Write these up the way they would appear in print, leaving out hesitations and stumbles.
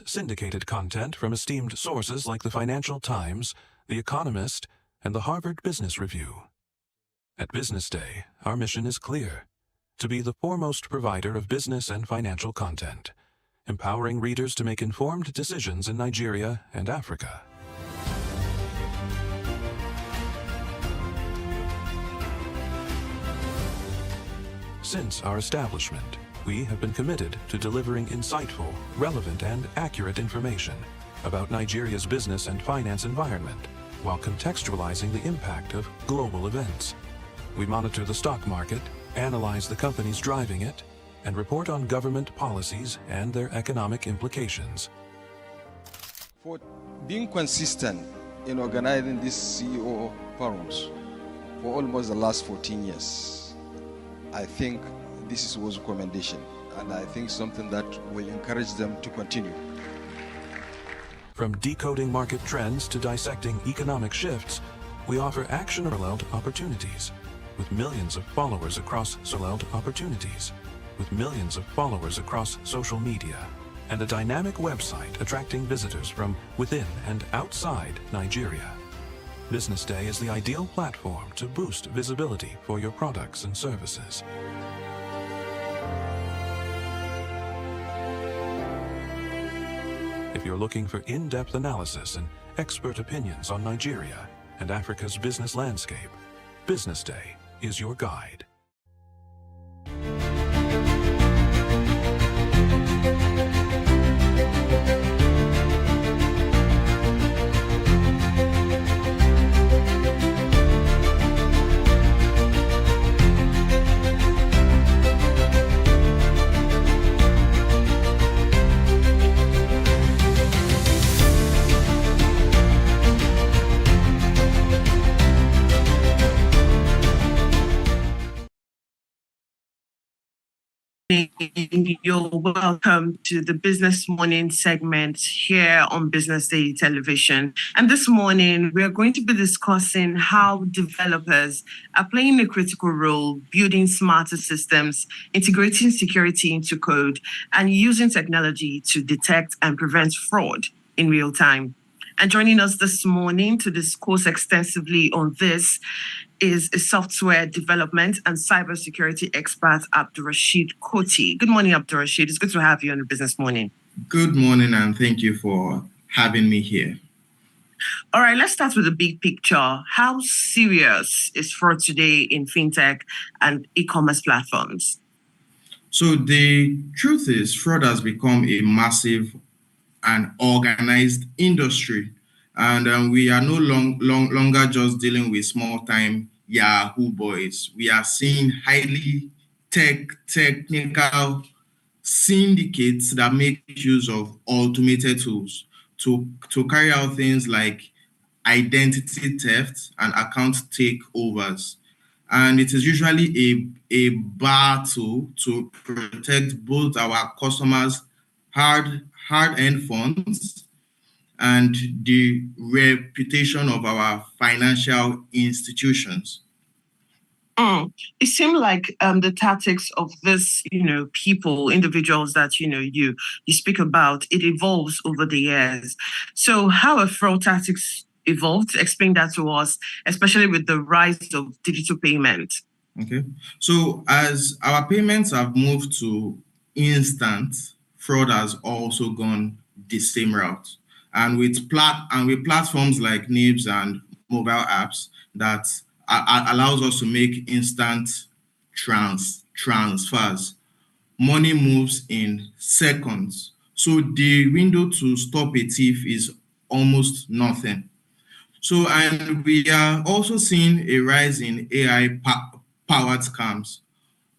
syndicated content from esteemed sources like the Financial Times, The Economist, and the Harvard Business Review. At Business Day, our mission is clear: to be the foremost provider of business and financial content, empowering readers to make informed decisions in Nigeria and Africa. Since our establishment, we have been committed to delivering insightful, relevant, and accurate information about Nigeria's business and finance environment, while contextualizing the impact of global events. We monitor the stock market, analyze the companies driving it, and report on government policies and their economic implications. For being consistent in organizing these CEO forums for almost the last 14 years, I think this is worth commendation, and I think something that will encourage them to continue. From decoding market trends to dissecting economic shifts, we offer action-paralleled opportunities with millions of followers across social media, and a dynamic website attracting visitors from within and outside Nigeria. Business Day is the ideal platform to boost visibility for your products and services. If you're looking for in-depth analysis and expert opinions on Nigeria and Africa's business landscape, Business Day is your guide. You're welcome to the Business Morning segment here on Business Day Television. And this morning, we are going to be discussing how developers are playing a critical role building smarter systems, integrating security into code, and using technology to detect and prevent fraud in real time. And joining us this morning to discuss extensively on this is a software development and cybersecurity expert, Abdurrasheed Koti. Good morning, Abdurrasheed. It's good to have you on the Business Morning. Good morning, and thank you for having me here. All right, let's start with the big picture. How serious is fraud today in fintech and e-commerce platforms? So the truth is, fraud has become a massive and organized industry. And we are no longer just dealing with small-time Yahoo boys. We are seeing highly technical syndicates that make use of automated tools to carry out things like identity theft and account takeovers. And it is usually a battle to protect both our customers' hard-earned funds and the reputation of our financial institutions. It seemed like the tactics of this, individuals that, you speak about, it evolves over the years. So how have fraud tactics evolved? Explain that to us, especially with the rise of digital payment. Okay. So as our payments have moved to instant, fraud has also gone the same route. And with platforms like NIBS and mobile apps that allows us to make instant transfers, money moves in seconds. So the window to stop a thief is almost nothing. So, and we are also seeing a rise in AI-powered scams.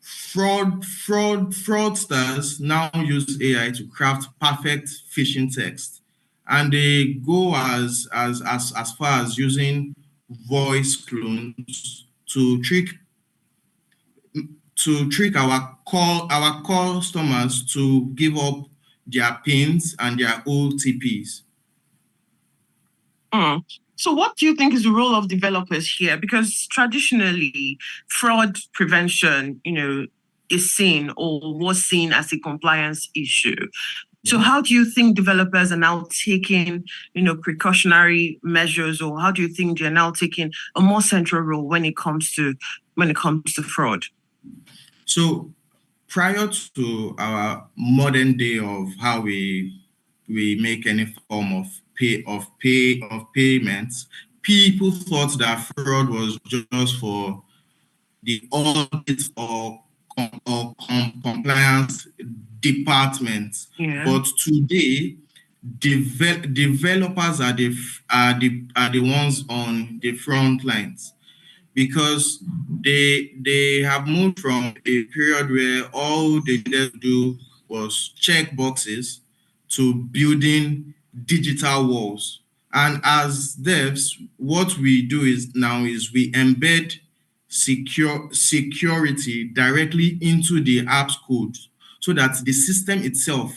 Fraudsters now use AI to craft perfect phishing text. And they go as far as using voice clones to trick our customers to give up their PINs and their OTPs. So what do you think is the role of developers here? Because traditionally, fraud prevention, is seen or was seen as a compliance issue. So how do you think developers are now taking, precautionary measures, or how do you think they're now taking a more central role when it comes to fraud? So prior to our modern day of how we make any form of payments, people thought that fraud was just for the audit or compliance departments. Yeah. But today, developers are the ones on the front lines, because they have moved from a period where all they needed to do was check boxes to building digital walls. And as devs, what we do is we embed security directly into the app's code, so that the system itself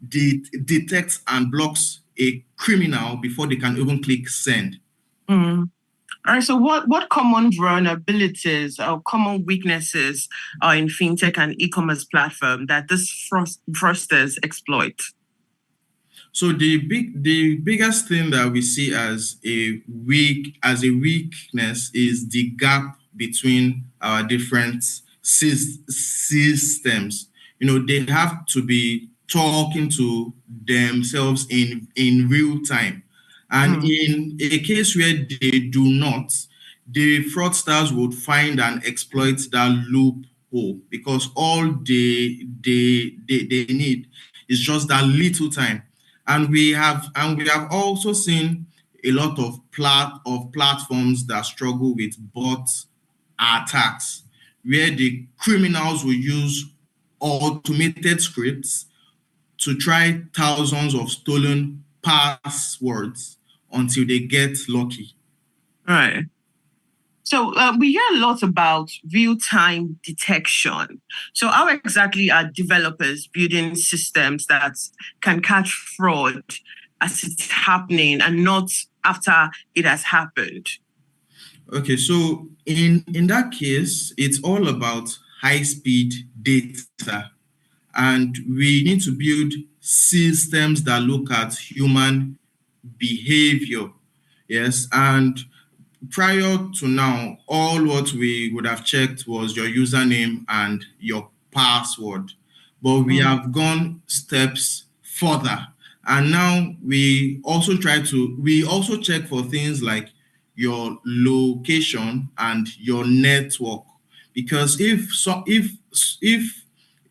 detects and blocks a criminal before they can even click send. Mm. All right. So what common vulnerabilities or common weaknesses are in fintech and e-commerce platform that this fraudsters exploit? So the biggest thing that we see as a weakness is the gap between our different systems. They have to be talking to themselves in real time. And in a case where they do not, the fraudsters would find and exploit that loophole, because all they need is just that little time. And we have also seen a lot of platforms that struggle with bot attacks, where the criminals will use automated scripts to try thousands of stolen passwords until they get lucky. Right. So we hear a lot about real-time detection. So how exactly are developers building systems that can catch fraud as it's happening and not after it has happened? Okay, so in that case, it's all about high-speed data. And we need to build systems that look at human behavior. Yes, and prior to now, all what we would have checked was your username and your password. But we have gone steps further. And now we also check for things like your location and your network. Because if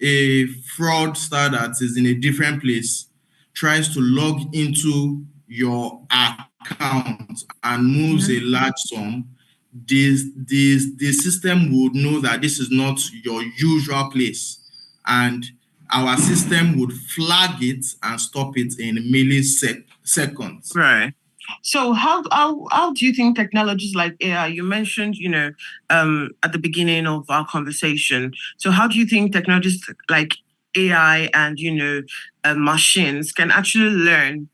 a fraudster that is in a different place tries to log into your account and moves a large sum, the system would know that this is not your usual place, and our system would flag it and stop it in milliseconds. Right. So how do you think technologies like AI, you mentioned, at the beginning of our conversation. So how do you think technologies like AI and, machines can actually learn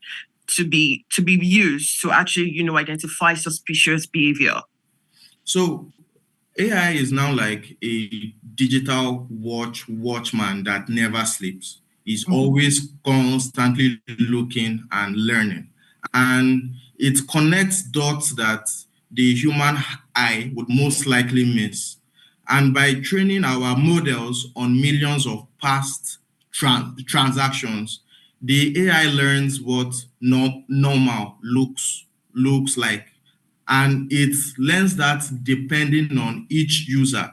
to be used to actually, identify suspicious behavior? So AI is now like a digital watchman that never sleeps. He's always constantly looking and learning. And it connects dots that the human eye would most likely miss. And by training our models on millions of past transactions, the AI learns what normal looks like. And it learns that depending on each user.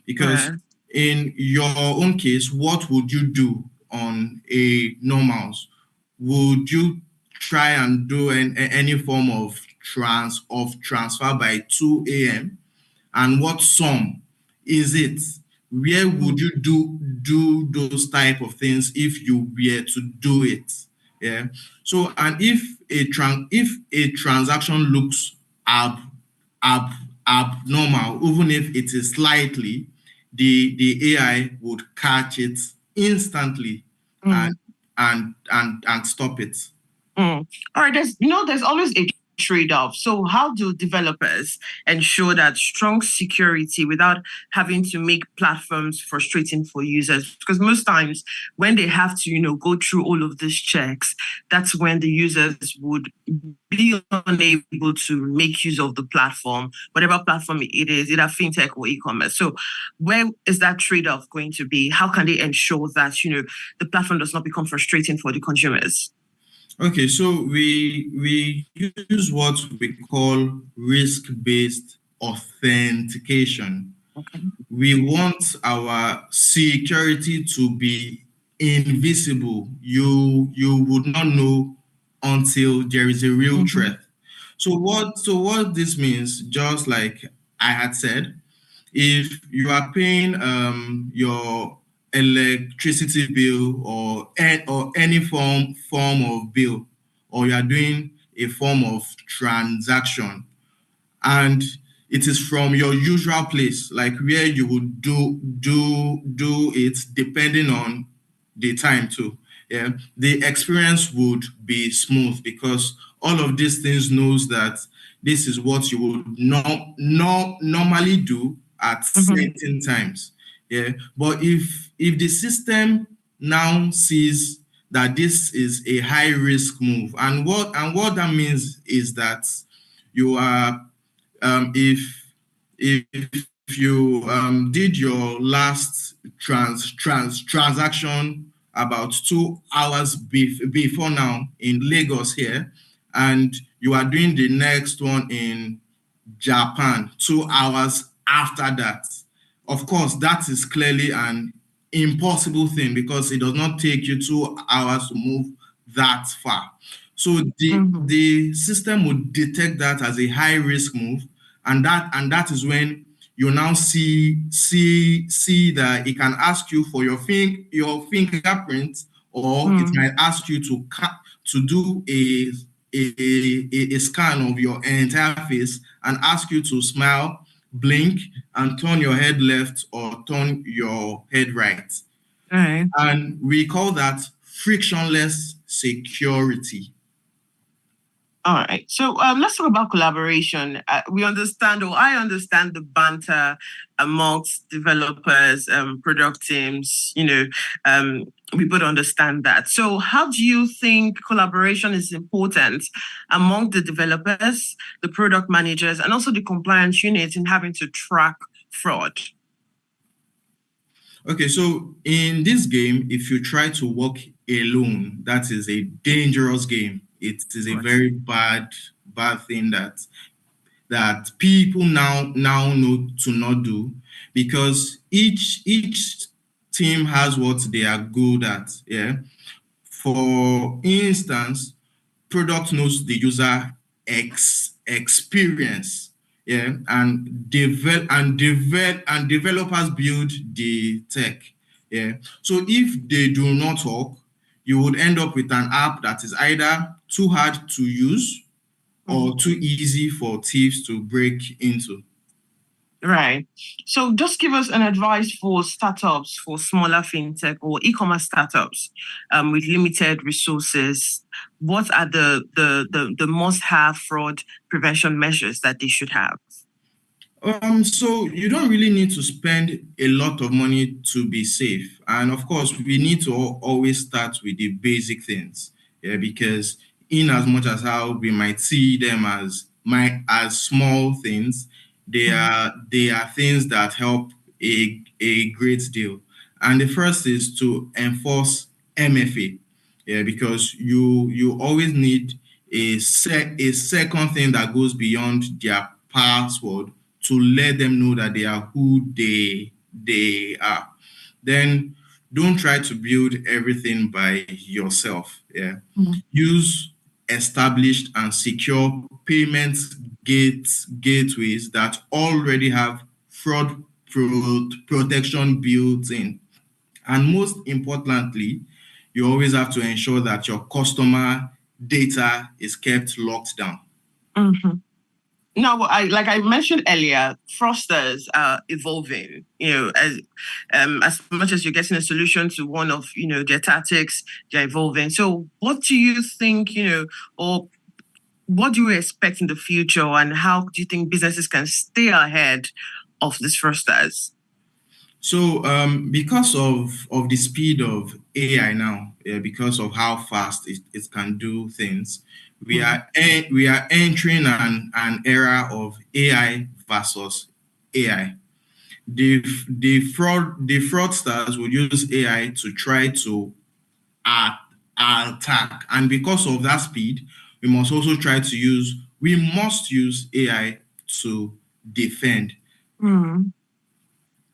Because in your own case, what would you do on a normals? Would you try and do any form of transfer by 2 a.m.? And what sum is it? Where would you do those type of things if you were to do it? Yeah. So, and if a transaction looks abnormal, even if it is slightly, the AI would catch it instantly and stop it. All right. There's always a trade-off. So how do developers ensure that strong security without having to make platforms frustrating for users? Because most times when they have to, go through all of these checks, that's when the users would be unable to make use of the platform, whatever platform it is, either fintech or e-commerce. So where is that trade-off going to be? How can they ensure that, the platform does not become frustrating for the consumers? Okay, so we use what we call risk-based authentication. Okay. We want our security to be invisible. You would not know until there is a real threat. So what this means, just like I had said, if you are paying your electricity bill or any form of bill, or you are doing a form of transaction, and it is from your usual place, like where you would do it, depending on the time too. Yeah, the experience would be smooth because all of these things knows that this is what you would normally do at certain times. Yeah, but if the system now sees that this is a high risk move, and what that means is that you are if you did your last transaction about 2 hours before now in Lagos here, and you are doing the next one in Japan 2 hours after that, of course, that is clearly an impossible thing because it does not take you 2 hours to move that far. So the system would detect that as a high risk move, and that is when you now see that it can ask you for your fingerprint, or it might ask you to do a scan of your entire face and ask you to smile, blink, and turn your head left or turn your head right. Right. And we call that frictionless security. All right. So let's talk about collaboration. We understand, or I understand, the banter amongst developers, product teams. We both understand that. So how do you think collaboration is important among the developers, the product managers, and also the compliance units in having to track fraud? Okay, so in this game, if you try to work alone, that is a dangerous game. It is a very bad thing that people now know to not do, because each team has what they are good at. Yeah. For instance, product knows the user experience. Yeah, and developers build the tech. Yeah. So if they do not talk, you would end up with an app that is either too hard to use or too easy for thieves to break into. Right. So just give us an advice for startups, for smaller fintech or e-commerce startups with limited resources. What are the must-have fraud prevention measures that they should have? So you don't really need to spend a lot of money to be safe. And of course, we need to always start with the basic things. Yeah, because in as much as how we might see them as small things, they are things that help a great deal. And the first is to enforce MFA. Yeah, because you always need a second thing that goes beyond their password to let them know that they are who they are. Then don't try to build everything by yourself. Yeah. Use established and secure payment gateways that already have fraud protection built in. And most importantly, you always have to ensure that your customer data is kept locked down. Now, like I mentioned earlier, fraudsters are evolving. As much as you're getting a solution to one of their tactics, they're evolving. So, what do you think? Or what do you expect in the future, and how do you think businesses can stay ahead of these fraudsters? So, because of the speed of AI now, because of how fast it can do things, we are entering an era of AI versus AI. The fraudsters will use AI to try to attack, and because of that speed, we must use AI to defend.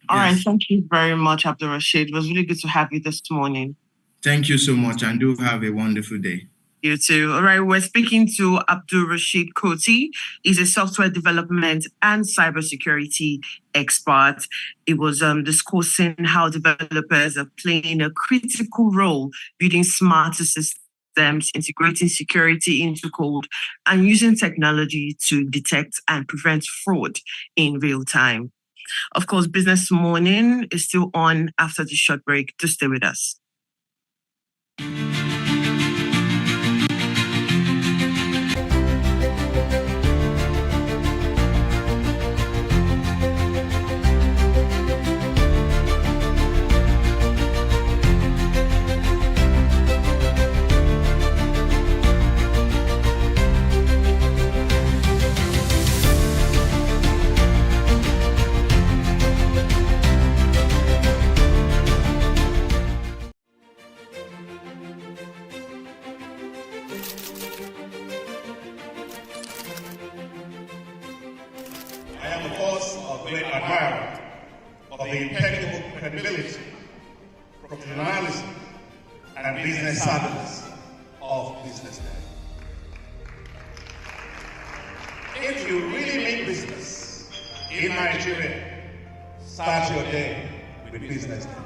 All right, Yes. thank you very much, Abdul Rashid. It was really good to have you this morning. Thank you so much, and do have a wonderful day. You too. All right, we're speaking to Abdul Rashid Koti. He's a software development and cybersecurity expert. It was discussing how developers are playing a critical role building smarter systems, integrating security into code, and using technology to detect and prevent fraud in real time. Of course, Business Morning is still on after the short break. To stay with us. I am, of course, a great admirer of the impeccable credibility, professionalism, and business savviness of BusinessDay. If you really mean business in Nigeria, start your day with BusinessDay.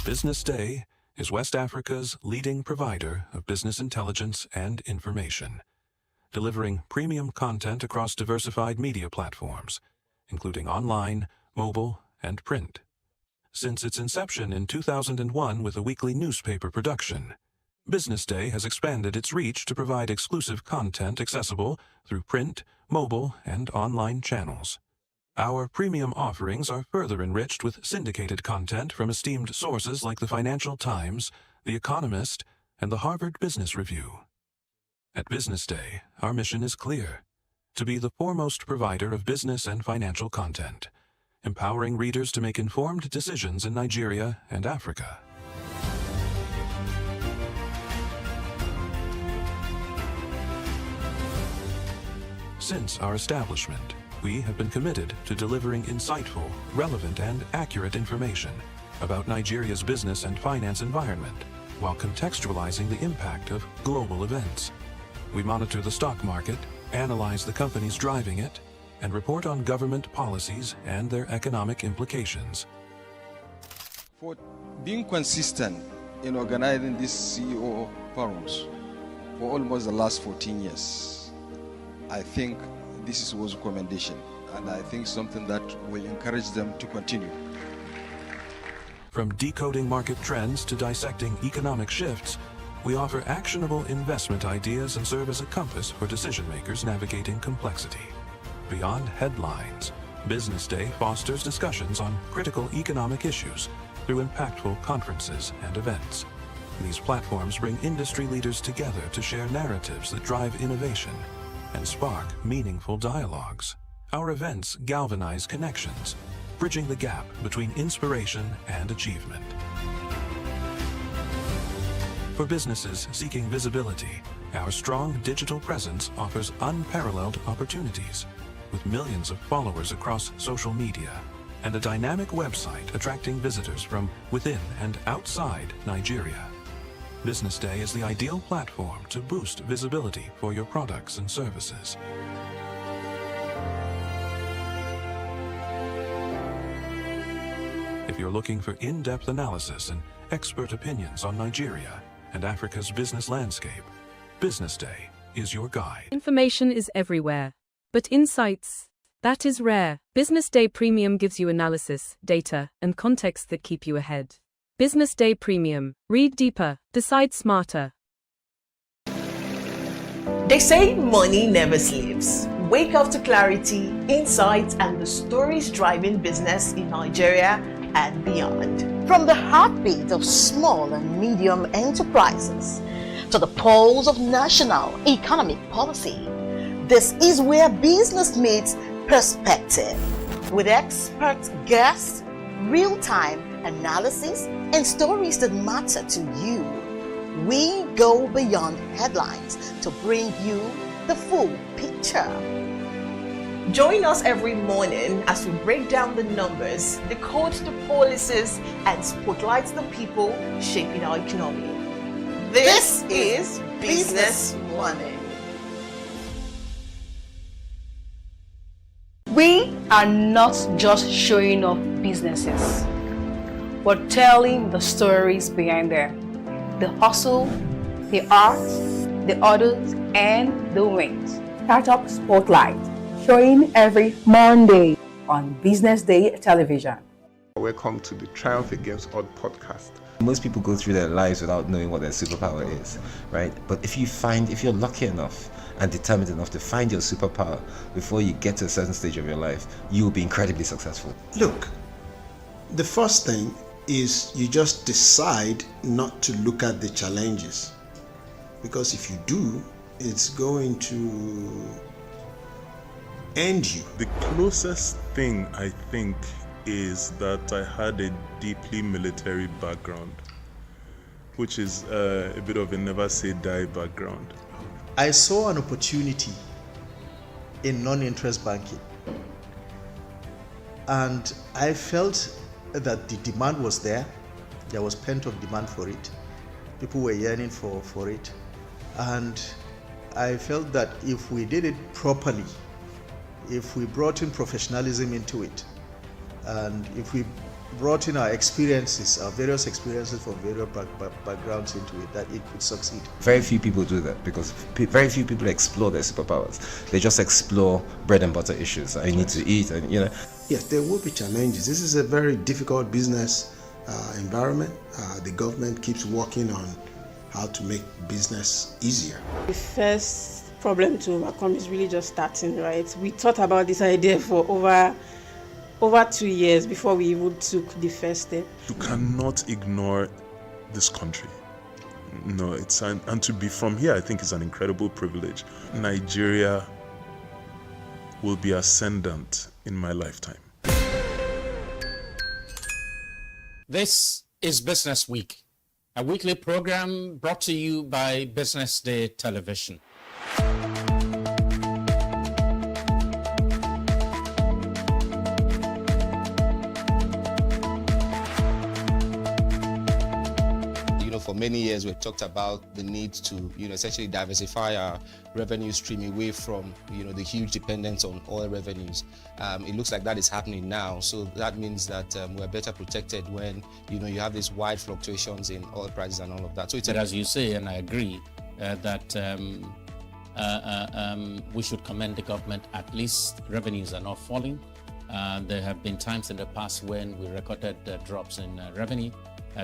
BusinessDay is West Africa's leading provider of business intelligence and information, delivering premium content across diversified media platforms, including online, mobile, and print. Since its inception in 2001 with a weekly newspaper production, BusinessDay has expanded its reach to provide exclusive content accessible through print, mobile, and online channels. Our premium offerings are further enriched with syndicated content from esteemed sources like the Financial Times, The Economist, and the Harvard Business Review. At BusinessDay, our mission is clear: to be the foremost provider of business and financial content, empowering readers to make informed decisions in Nigeria and Africa. Since our establishment, we have been committed to delivering insightful, relevant, and accurate information about Nigeria's business and finance environment, while contextualizing the impact of global events. We monitor the stock market, analyze the companies driving it, and report on government policies and their economic implications. For being consistent in organizing these CEO forums for almost the last 14 years, I think this was a commendation, and I think something that will encourage them to continue. From decoding market trends to dissecting economic shifts, we offer actionable investment ideas and serve as a compass for decision makers navigating complexity. Beyond headlines, BusinessDay fosters discussions on critical economic issues through impactful conferences and events. These platforms bring industry leaders together to share narratives that drive innovation and spark meaningful dialogues. Our events galvanize connections, bridging the gap between inspiration and achievement. For businesses seeking visibility, our strong digital presence offers unparalleled opportunities, with millions of followers across social media and a dynamic website attracting visitors from within and outside Nigeria. BusinessDay is the ideal platform to boost visibility for your products and services. If you're looking for in-depth analysis and expert opinions on Nigeria and Africa's business landscape, BusinessDay is your guide. Information is everywhere. But insights, that is rare. Business Day Premium gives you analysis, data, and context that keep you ahead. Business Day Premium. Read deeper, decide smarter. They say money never sleeps. Wake up to clarity, insights, and the stories driving business in Nigeria and beyond. From the heartbeat of small and medium enterprises to the pulse of national economic policy, this is where business meets perspective. With expert guests, real-time analysis, and stories that matter to you. We go beyond headlines to bring you the full picture. Join us every morning as we break down the numbers, decode the policies, and spotlight the people shaping our economy. This is Business Money. We are not just showing off businesses, but telling the stories behind them. The hustle, the art, the orders, and the wins. Startup Spotlight, showing every Monday on Business Day television. Welcome to the Triumph Against Odd podcast. Most people go through their lives without knowing what their superpower is, right? But if you're lucky enough and determined enough to find your superpower before you get to a certain stage of your life, you will be incredibly successful. Look, the first thing is you just decide not to look at the challenges, because if you do, it's going to end you. The closest thing I think is that I had a deeply military background, which is a bit of a never say die background. I saw an opportunity in non-interest banking, and I felt that the demand was there. There was pent-up demand for it. People were yearning for it, and I felt that if we did it properly, if we brought in professionalism into it, and if we brought in our experiences, our various experiences from various backgrounds into it, that it could succeed. Very few people do that because very few people explore their superpowers. They just explore bread and butter issues. I need to eat, and Yes, there will be challenges. This is a very difficult business environment. The government keeps working on how to make business easier. The first problem to overcome is really just starting, right? We thought about this idea for over 2 years before we even took the first step. You cannot ignore this country. No, and to be from here, I think is an incredible privilege. Nigeria will be ascendant in my lifetime. This is Business Week, a weekly program brought to you by Business Day Television. For many years, we've talked about the need to, essentially diversify our revenue stream away from, the huge dependence on oil revenues. It looks like that is happening now. So that means that we're better protected when, you have these wide fluctuations in oil prices and all of that. So but as you say, and I agree, that we should commend the government. At least revenues are not falling. There have been times in the past when we recorded drops in revenue.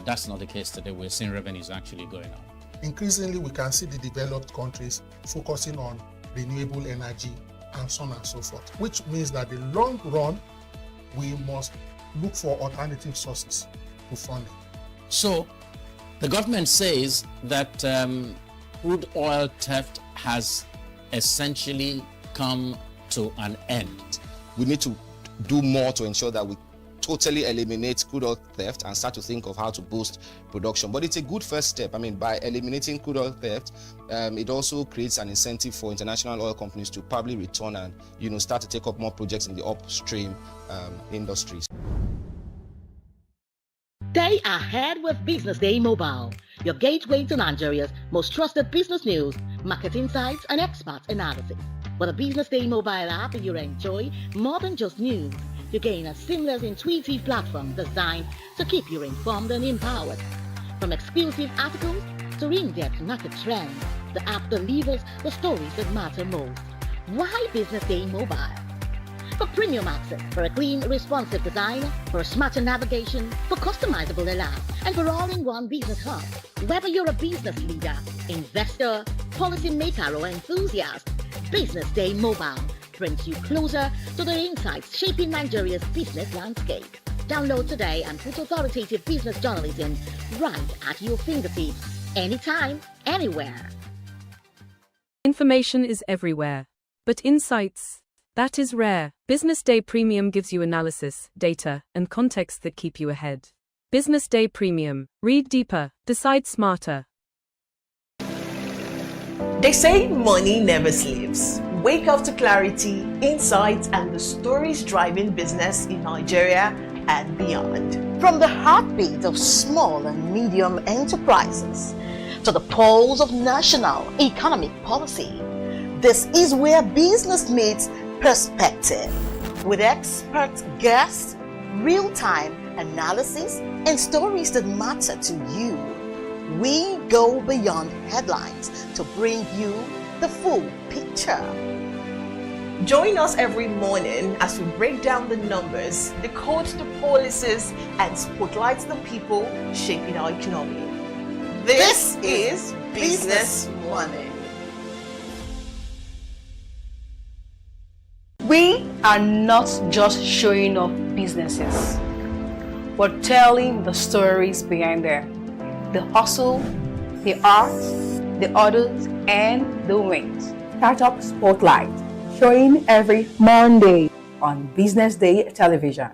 That's not the case today. We're seeing revenues actually going up. Increasingly, we can see the developed countries focusing on renewable energy and so on and so forth, which means that in the long run, we must look for alternative sources to funding. So the government says that crude oil theft has essentially come to an end. We need to do more to ensure that we totally eliminate crude oil theft and start to think of how to boost production. But it's a good first step. By eliminating crude oil theft, it also creates an incentive for international oil companies to probably return and start to take up more projects in the upstream industries. Stay ahead with Business Day Mobile, your gateway to Nigeria's most trusted business news, market insights, and expert analysis. With a Business Day Mobile app, you enjoy more than just news. You gain a seamless, intuitive platform designed to keep you informed and empowered. From exclusive articles to in-depth market trends, the app delivers the stories that matter most. Why Business Day Mobile? For premium access, for a clean, responsive design, for smarter navigation, for customizable layout, and for all-in-one business hub. Whether you're a business leader, investor, policymaker, or enthusiast, Business Day Mobile brings you closer to the insights shaping Nigeria's business landscape. Download today and put authoritative business journalism right at your fingertips, anytime, anywhere. Information is everywhere, but insights, that is rare. Business Day Premium gives you analysis, data, and context that keep you ahead. Business Day Premium. Read deeper, decide smarter. They say money never sleeps. Wake up to clarity, insights, and the stories driving business in Nigeria and beyond. From the heartbeat of small and medium enterprises to the pulse of national economic policy, this is where business meets perspective. With expert guests, real-time analysis, and stories that matter to you. We go beyond headlines to bring you the full picture. Join us every morning as we break down the numbers, decode the policies, and spotlight the people shaping our economy. This is Business Morning. We are not just showing off businesses, but telling the stories behind them. The hustle, the art, the orders, and the wins. Startup Spotlight, showing every Monday on Business Day Television.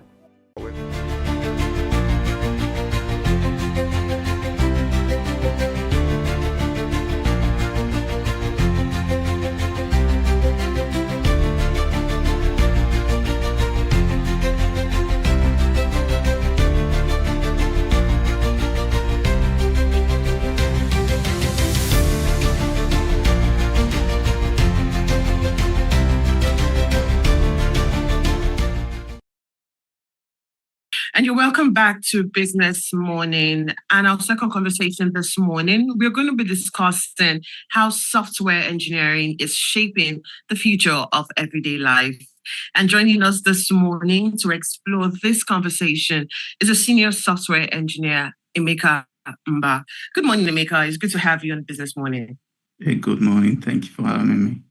And you're welcome back to Business Morning. And our second conversation this morning, we're going to be discussing how software engineering is shaping the future of everyday life. And joining us this morning to explore this conversation is a senior software engineer, Emeka Mba. Good morning, Emeka. It's good to have you on Business Morning. Hey, good morning. Thank you for having me.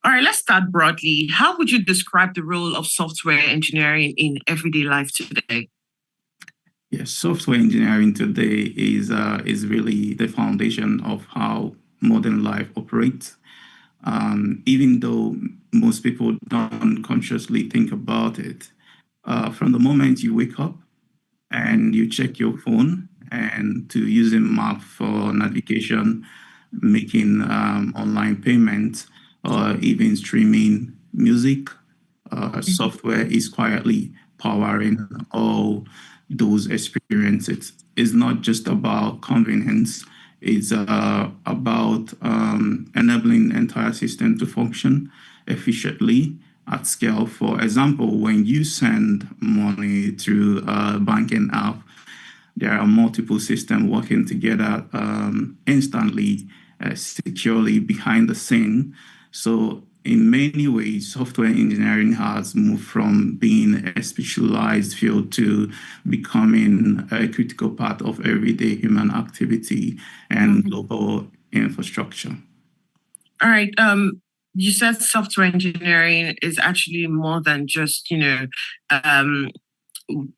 All right, let's start broadly. How would you describe the role of software engineering in everyday life today? Yes, software engineering today is really the foundation of how modern life operates. Even though most people don't consciously think about it, from the moment you wake up and you check your phone and to using map for navigation, making online payments, or even streaming music, software is quietly powering all those experiences. It's not just about convenience, it's about enabling the entire system to function efficiently at scale. For example, when you send money through a banking app, there are multiple systems working together instantly, securely behind the scene. So in many ways, software engineering has moved from being a specialized field to becoming a critical part of everyday human activity and global infrastructure. All right. You said software engineering is actually more than just,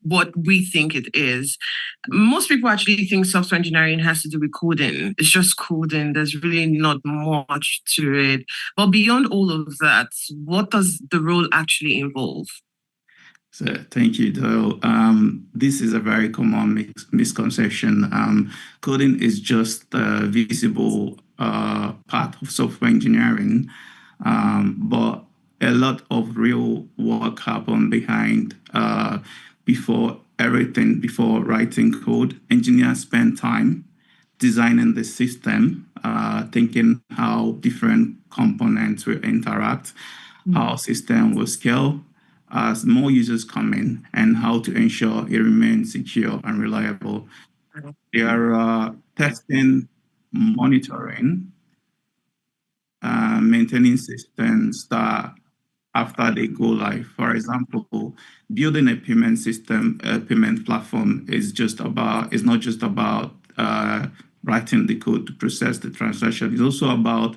what we think it is. Most people actually think software engineering has to do with coding. It's just coding. There's really not much to it. But beyond all of that, what does the role actually involve? So, thank you, Doyle. This is a very common misconception. Coding is just the visible part of software engineering, but a lot of real work happens behind before writing code. Engineers spend time designing the system, thinking how different components will interact, how system will scale as more users come in, and how to ensure it remains secure and reliable. There are testing, monitoring, maintaining systems that after they go live. For example, building a payment system, a payment platform is not just about writing the code to process the transaction. It's also about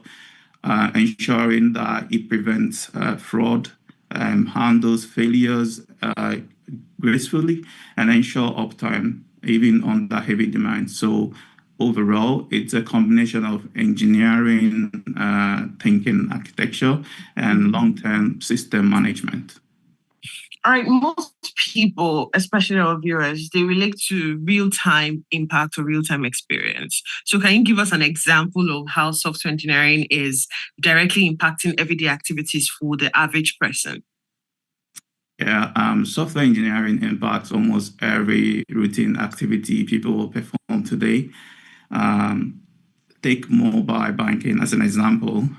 ensuring that it prevents fraud, handles failures gracefully, and ensure uptime even under heavy demand. So overall, it's a combination of engineering, thinking, architecture, and long-term system management. All right, most people, especially our viewers, they relate to real-time impact or real-time experience. So can you give us an example of how software engineering is directly impacting everyday activities for the average person? Yeah, software engineering impacts almost every routine activity people will perform today. Take mobile banking as an example.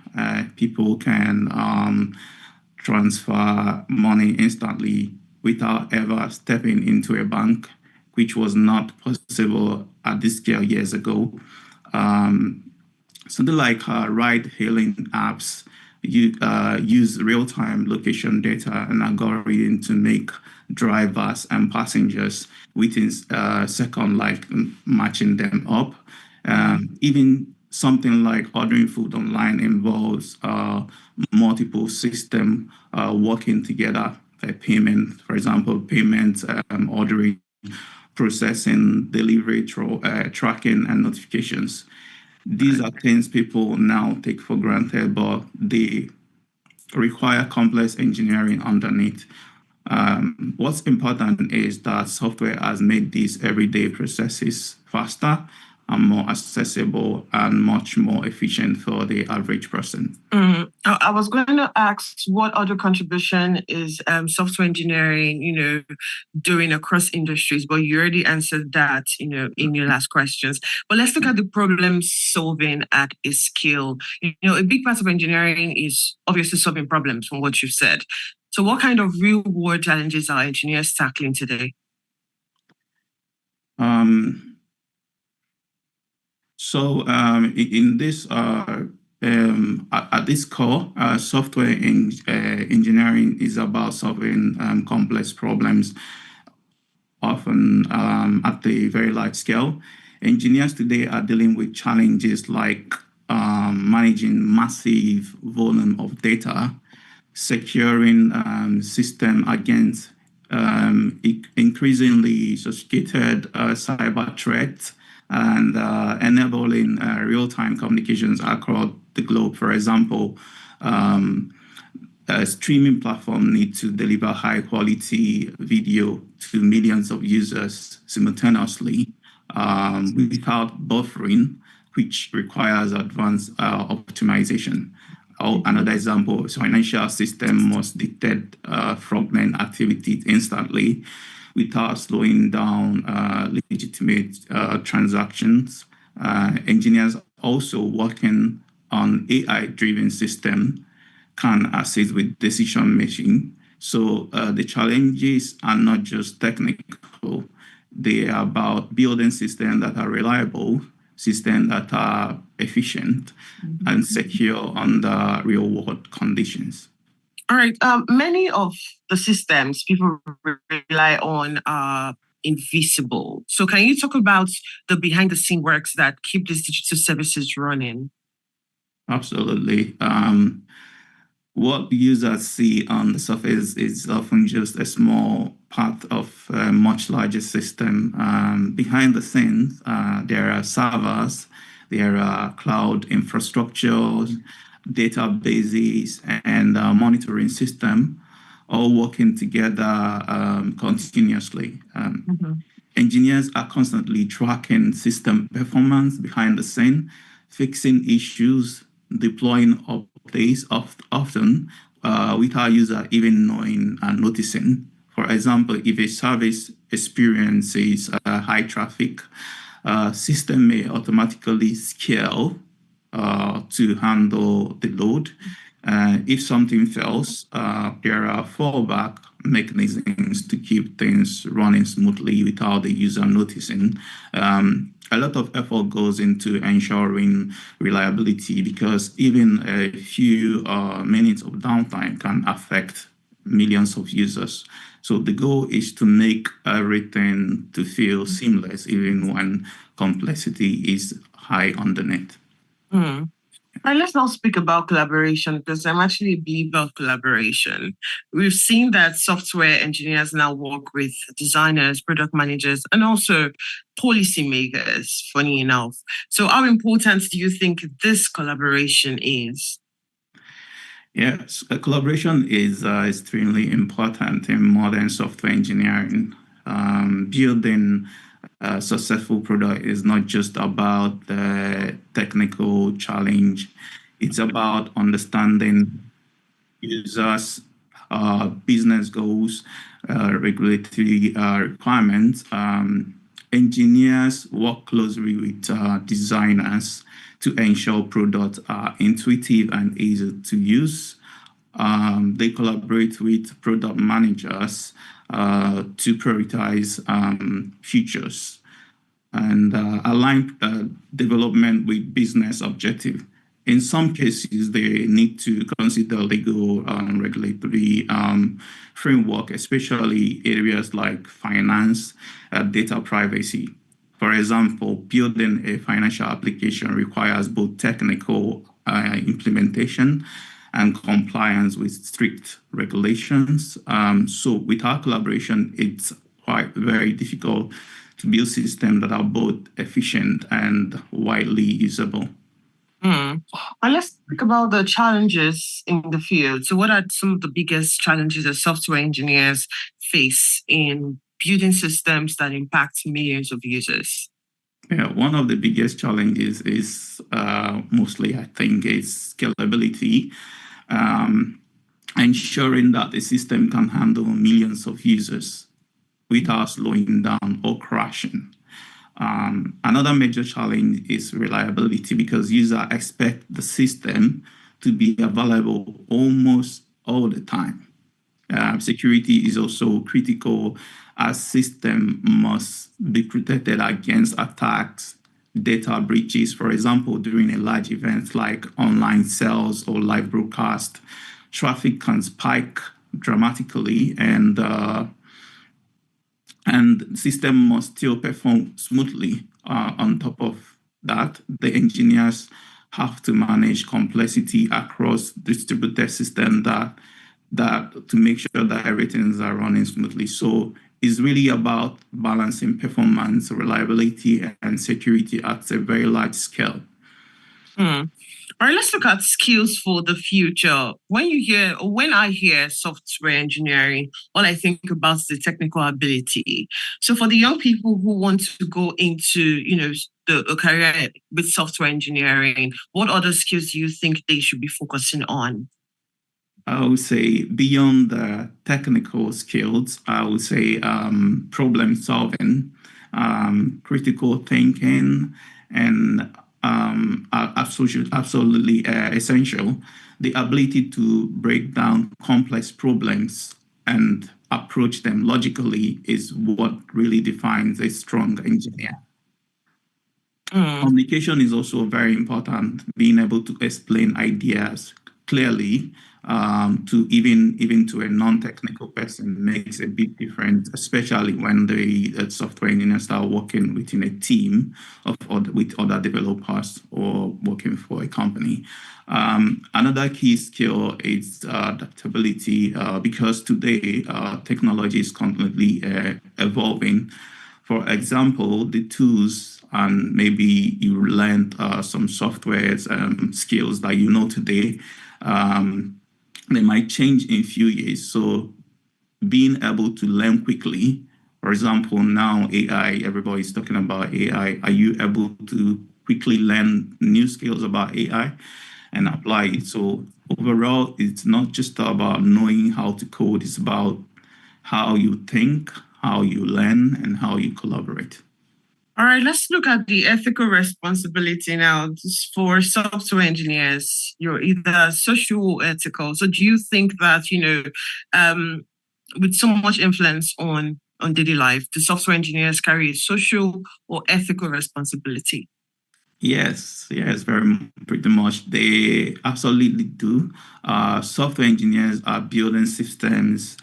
People can transfer money instantly without ever stepping into a bank, which was not possible at this scale years ago. Something like ride-hailing apps use real-time location data and algorithm to make drivers and passengers within a second, like matching them up. Even something like ordering food online involves multiple systems working together. Payment, for example, payment, ordering, processing, delivery, tracking, and notifications. These are things people now take for granted, but they require complex engineering underneath. What's important is that software has made these everyday processes faster and more accessible and much more efficient for the average person. I was going to ask what other contribution is software engineering, doing across industries, but you already answered that, in your last questions. But let's look at the problem solving at a scale. A big part of engineering is obviously solving problems from what you've said. So what kind of real world challenges are engineers tackling today? In this, at this core, software engineering is about solving complex problems, often at the very large scale. Engineers today are dealing with challenges like managing massive volume of data, securing system against increasingly sophisticated cyber threats, and enabling real-time communications across the globe. For example, a streaming platform needs to deliver high-quality video to millions of users simultaneously without buffering, which requires advanced optimization. Another example, financial system must detect fraudulent activity instantly without slowing down legitimate transactions. Engineers also working on AI-driven system can assist with decision making. So the challenges are not just technical, they are about building systems that are reliable, systems that are efficient and secure under real world conditions. All right. Many of the systems people rely on are invisible. So can you talk about the behind the scene works that keep these digital services running? Absolutely. What users see on the surface is often just a small part of a much larger system. Behind the scenes, there are servers, there are cloud infrastructures, databases, and monitoring system all working together continuously. Engineers are constantly tracking system performance behind the scene, fixing issues, deploying updates often without user even knowing and noticing. For example, if a service experiences high traffic, system may automatically scale to handle the load. If something fails, there are fallback mechanisms to keep things running smoothly without the user noticing. A lot of effort goes into ensuring reliability because even a few minutes of downtime can affect millions of users. So the goal is to make everything to feel seamless, even when complexity is high underneath. All right, let's now speak about collaboration because I'm actually a believer of collaboration. We've seen that software engineers now work with designers, product managers, and also policymakers, funny enough. So how important do you think this collaboration is? Yes, collaboration is extremely important in modern software engineering. Building a successful product is not just about the technical challenge, it's about understanding users' business goals, regulatory requirements. Engineers work closely with designers to ensure products are intuitive and easy to use. They collaborate with product managers to prioritize features and align development with business objective. In some cases, they need to consider legal and regulatory framework, especially areas like finance, data privacy. For example, building a financial application requires both technical implementation and compliance with strict regulations. So with our collaboration, it's quite very difficult to build systems that are both efficient and widely usable. And let's talk about the challenges in the field. So what are some of the biggest challenges that software engineers face in building systems that impact millions of users? Yeah, one of the biggest challenges is mostly, I think, is scalability. Ensuring that the system can handle millions of users without slowing down or crashing. Another major challenge is reliability because users expect the system to be available almost all the time. Security is also critical as system must be protected against attacks, data breaches. For example, during a large event like online sales or live broadcast, traffic can spike dramatically and the system must still perform smoothly. On top of that, the engineers have to manage complexity across distributed systems that to make sure that everything are running smoothly. So it's really about balancing performance, reliability, and security at a very large scale. All right, let's look at skills for the future. When I hear software engineering, all I think about is the technical ability. So for the young people who want to go into, a career with software engineering, what other skills do you think they should be focusing on? I would say beyond the technical skills, I would say problem solving, critical thinking, and absolutely essential. The ability to break down complex problems and approach them logically is what really defines a strong engineer. Communication is also very important. Being able to explain ideas clearly to even to a non-technical person makes a big difference, especially when the software engineers start working within a team with other developers or working for a company. Another key skill is adaptability because today technology is constantly evolving. For example, the tools and maybe you learned some software skills that you know today, they might change in a few years. So being able to learn quickly, for example, now AI, everybody's talking about AI. Are you able to quickly learn new skills about AI and apply it? So overall, it's not just about knowing how to code, it's about how you think, how you learn, and how you collaborate. All right, let's look at the ethical responsibility now. For software engineers, you're either social or ethical. So do you think that, with so much influence on daily life, do software engineers carry a social or ethical responsibility? Yes, pretty much. They absolutely do. Software engineers are building systems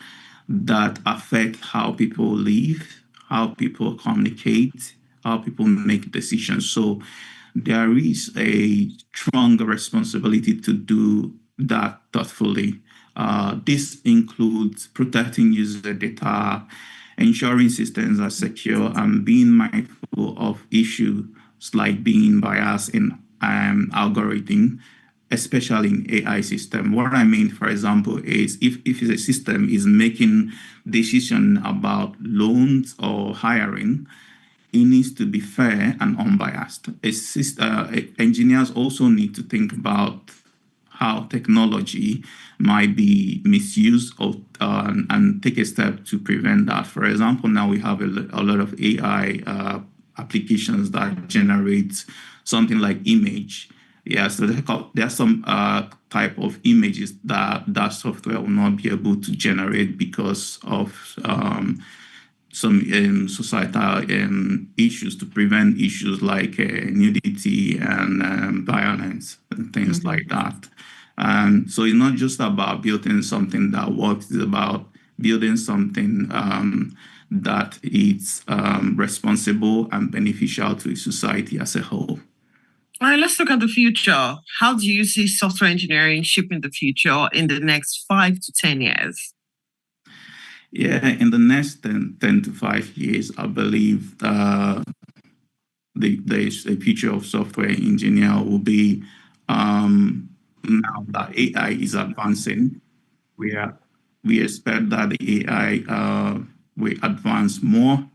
that affect how people live, how people communicate, how people make decisions. So there is a strong responsibility to do that thoughtfully. This includes protecting user data, ensuring systems are secure, and being mindful of issues like being biased in algorithm, especially in AI system. What I mean, for example, is if a system is making decision about loans or hiring, it needs to be fair and unbiased. Engineers also need to think about how technology might be misused and take a step to prevent that. For example, now we have a lot of AI applications that generate something like image. Yeah, so there are some type of images that software will not be able to generate because of some societal issues, to prevent issues like nudity and violence and things like that. So it's not just about building something that works, it's about building something that is responsible and beneficial to society as a whole. All right, let's look at the future. How do you see software engineering shaping the future in the next 5 to 10 years? Yeah, in the next 10 to 5 years, I believe the future of software engineer will be now that AI is advancing. We expect that the AI will advance more,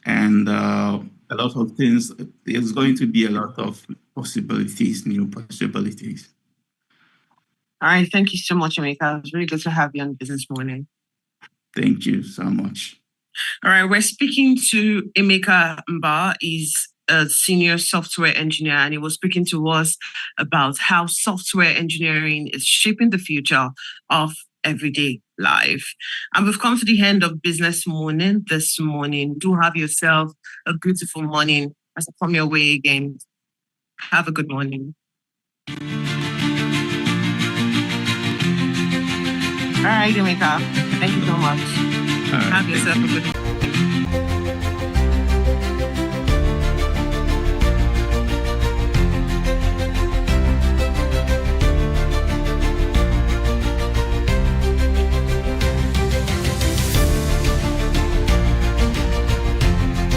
and a lot of things. There's going to be a lot of possibilities, new possibilities. All right, thank you so much, Emeka. It was really good to have you on Business Morning. Thank you so much. All right, we're speaking to Emeka Mba. He's a senior software engineer, and he was speaking to us about how software engineering is shaping the future of everyday life. And we've come to the end of Business Morning this morning. Do have yourself a beautiful morning as I come your way again. Have a good morning. All right, Emeka. Thank you so much. Have yourself a good morning.